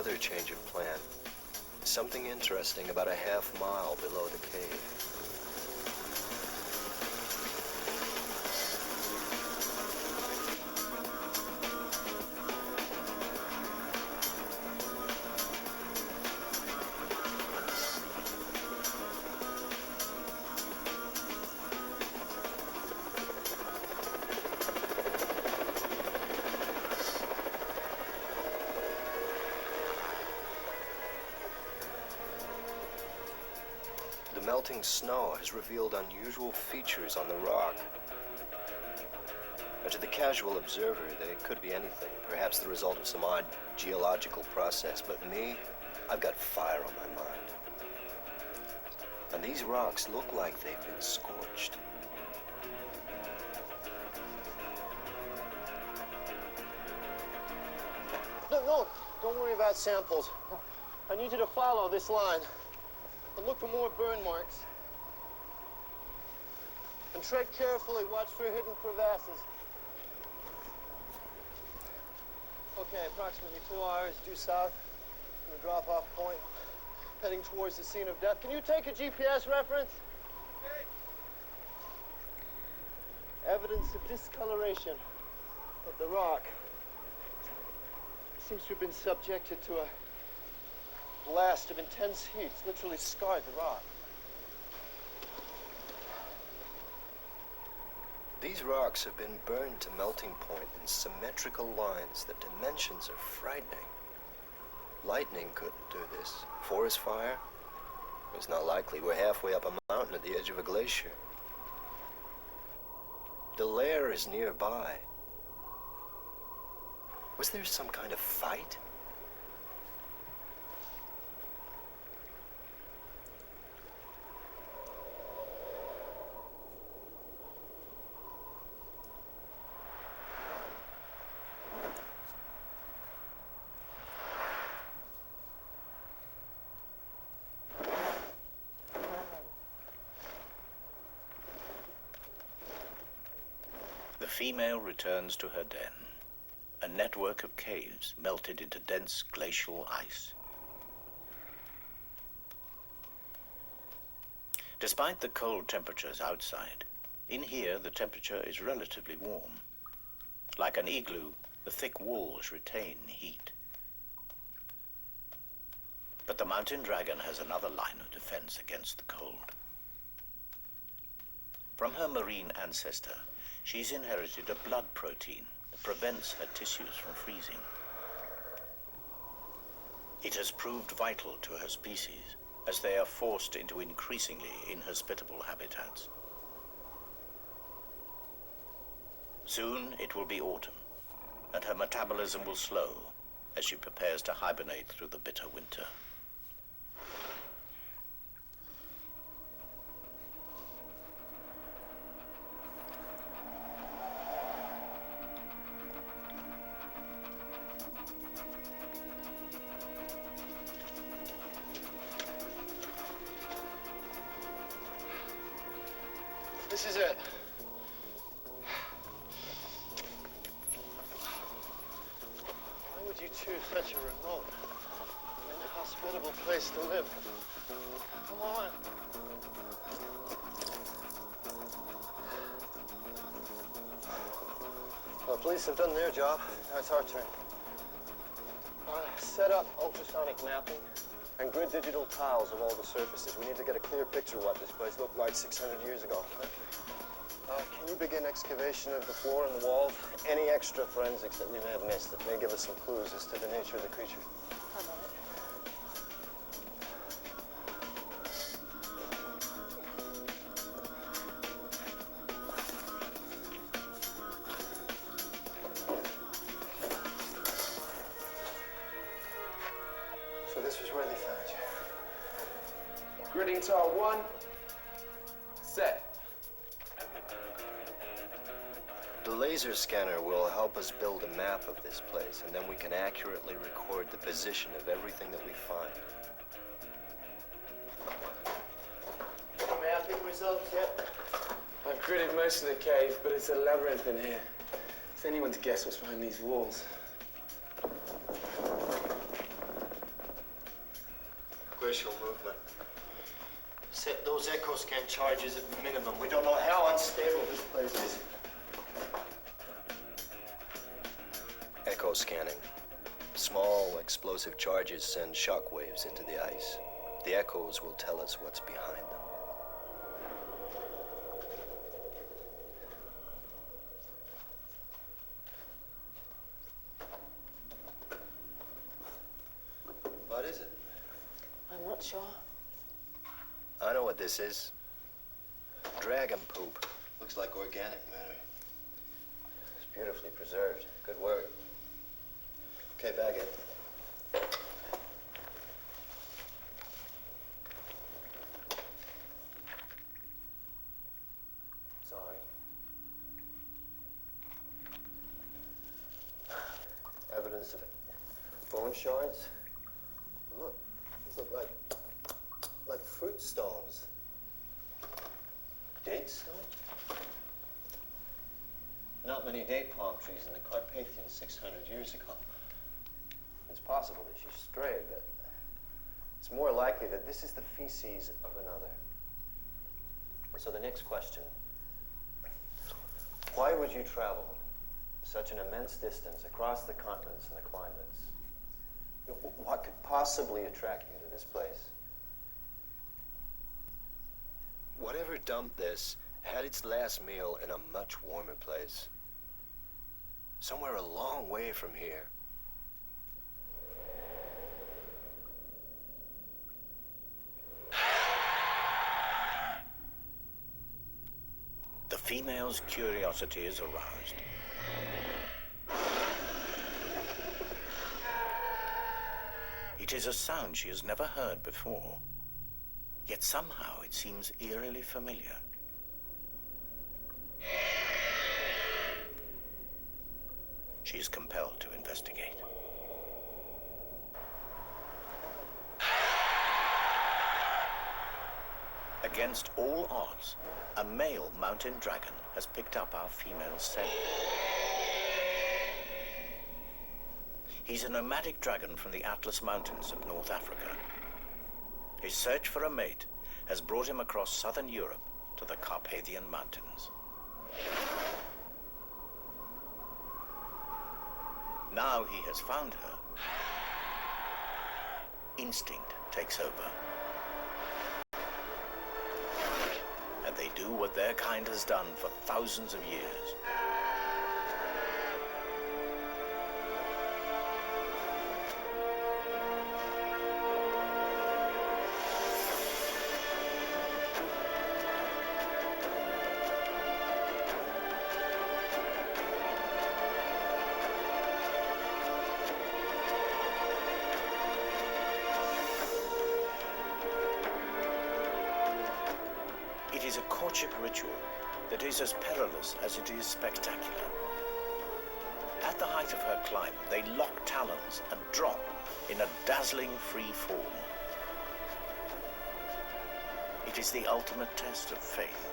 another change of plan. Something interesting about a half-mile below the cave. The melting snow has revealed unusual features on the rock. Now, to the casual observer, they could be anything, perhaps the result of some odd geological process, but me, I've got fire on my mind. And these rocks look like they've been scorched. No, don't worry about samples. I need you to follow this line. And look for more burn marks. And tread carefully, watch for hidden crevasses. Okay, approximately 2 hours due south from the drop-off point, heading towards the scene of death. Can you take a GPS reference? Okay. Evidence of discoloration of the rock. Seems to have been subjected to a blast of intense heat. It's literally scarred the rock. These rocks have been burned to melting point in symmetrical lines. The dimensions are frightening. Lightning couldn't do this. Forest fire? It's not likely. We're halfway up a mountain at the edge of a glacier. The lair is nearby. Was there some kind of fight? The female returns to her den. A network of caves melted into dense glacial ice. Despite the cold temperatures outside, in here the temperature is relatively warm. Like an igloo, the thick walls retain heat. But the mountain dragon has another line of defense against the cold. From her marine ancestor, she's inherited a blood protein that prevents her tissues from freezing. It has proved vital to her species as they are forced into increasingly inhospitable habitats. Soon it will be autumn, and her metabolism will slow as she prepares to hibernate through the bitter winter. This is it. Why would you choose such a remote, inhospitable place to live? Come on. Well, the police have done their job. Now it's our turn. Set up ultrasonic mapping and grid digital tiles of all the surfaces. We need to get a clear picture of what this place looked like 600 years ago. Can you begin excavation of the floor and the walls? Any extra forensics that we may have missed that may give us some clues as to the nature of the creature? How about it? So this was where they found you. Gridding tile 1, set. The laser scanner will help us build a map of this place, and then we can accurately record the position of everything that we find. Any mapping results yet? I've gridded most of the cave, but it's a labyrinth in here. It's anyone's guess what's behind these walls. inertial movement. Set those echo scan charges at minimum. We don't know how unstable this place is. Echo scanning. Small explosive charges send shock waves into the ice. The echoes will tell us what's behind them. What is it? I'm not sure. I know what this is. Dragon poop. Looks like organic matter. It's beautifully preserved. Good work. Okay, bag it. Sorry. Evidence of bone shards. Look, these look like fruit stones. Date stone? Not many date palm trees in the Carpathians 600 years ago. It's possible that she strayed, but it's more likely that this is the feces of another. So the next question, why would you travel such an immense distance across the continents and the climates? What could possibly attract you to this place? Whatever dumped this had its last meal in a much warmer place. Somewhere a long way from here. The female's curiosity is aroused. It is a sound she has never heard before, yet somehow it seems eerily familiar. She is compelled to investigate. Against all odds, a male mountain dragon has picked up our female's scent. He's a nomadic dragon from the Atlas Mountains of North Africa. His search for a mate has brought him across southern Europe to the Carpathian Mountains. Now he has found her, instinct takes over. And they do what their kind has done for thousands of years. It is a courtship ritual that is as perilous as it is spectacular. At the height of her climb, they lock talons and drop in a dazzling free fall. It is the ultimate test of faith.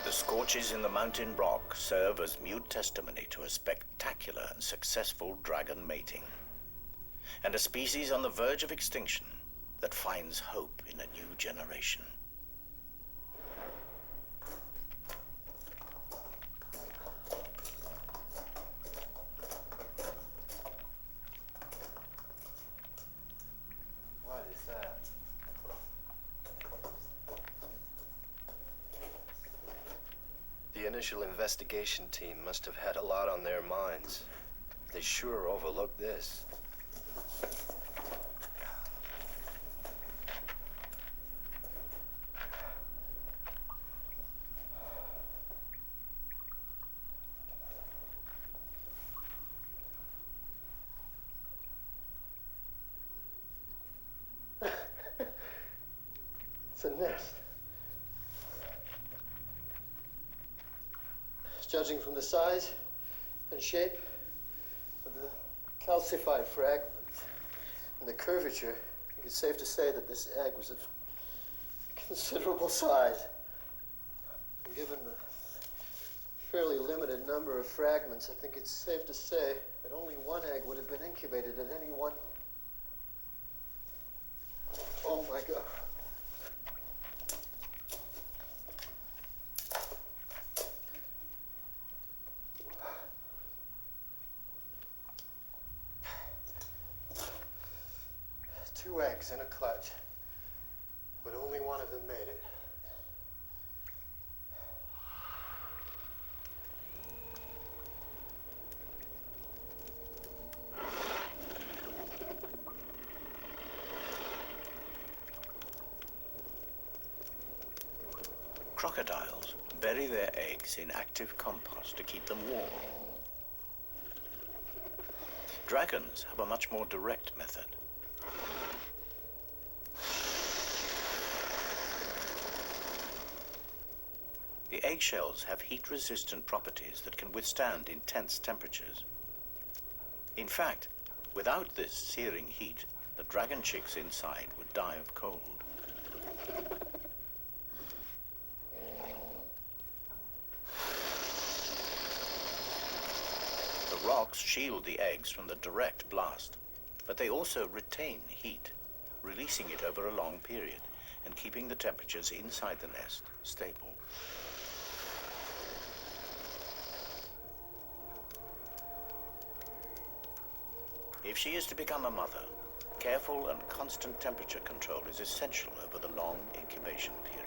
The scorches in the mountain rock serve as mute testimony to a spectacular and successful dragon mating, and a species on the verge of extinction that finds hope in a new generation. What is that? The initial investigation team must have had a lot on their minds. They sure overlooked this. It's a nest. Judging from the size and shape, calcified fragments. And the curvature, I think it's safe to say that this egg was of considerable size. And given the fairly limited number of fragments, I think it's safe to say that only one egg would have been incubated at any one. Oh my God. Two eggs in a clutch, but only one of them made it. Crocodiles bury their eggs in active compost to keep them warm. Dragons have a much more direct method. The eggshells have heat-resistant properties that can withstand intense temperatures. In fact, without this searing heat, the dragon chicks inside would die of cold. The rocks shield the eggs from the direct blast, but they also retain heat, releasing it over a long period and keeping the temperatures inside the nest stable. If she is to become a mother, careful and constant temperature control is essential over the long incubation period.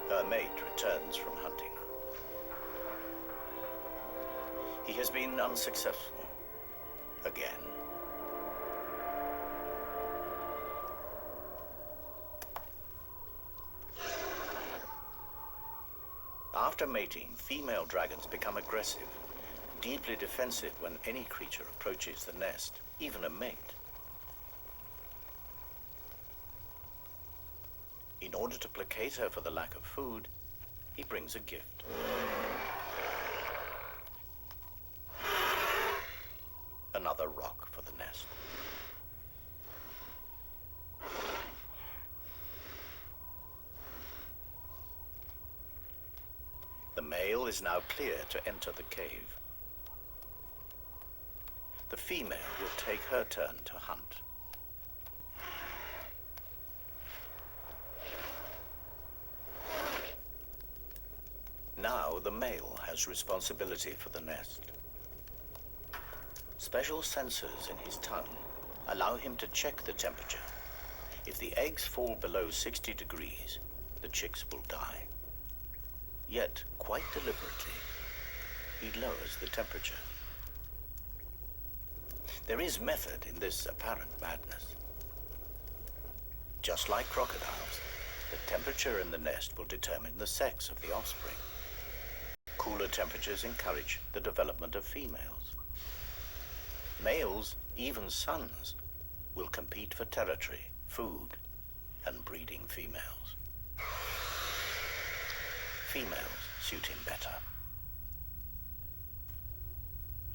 Her mate returns from hunting. He has been unsuccessful. Again. After mating, female dragons become aggressive, deeply defensive when any creature approaches the nest, even a mate. In order to placate her for the lack of food, he brings a gift. Another rock for the nest. The male is now clear to enter the cave. The female will take her turn to hunt. Now the male has responsibility for the nest. Special sensors in his tongue allow him to check the temperature. If the eggs fall below 60 degrees, the chicks will die. Yet, quite deliberately, he lowers the temperature. There is method in this apparent madness. Just like crocodiles, the temperature in the nest will determine the sex of the offspring. Cooler temperatures encourage the development of females. Males, even sons, will compete for territory, food, and breeding females. Females suit him better.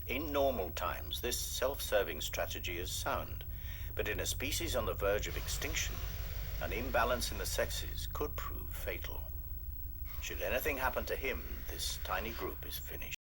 In normal times, this self-serving strategy is sound, but in a species on the verge of extinction, an imbalance in the sexes could prove fatal. Should anything happen to him, this tiny group is finished.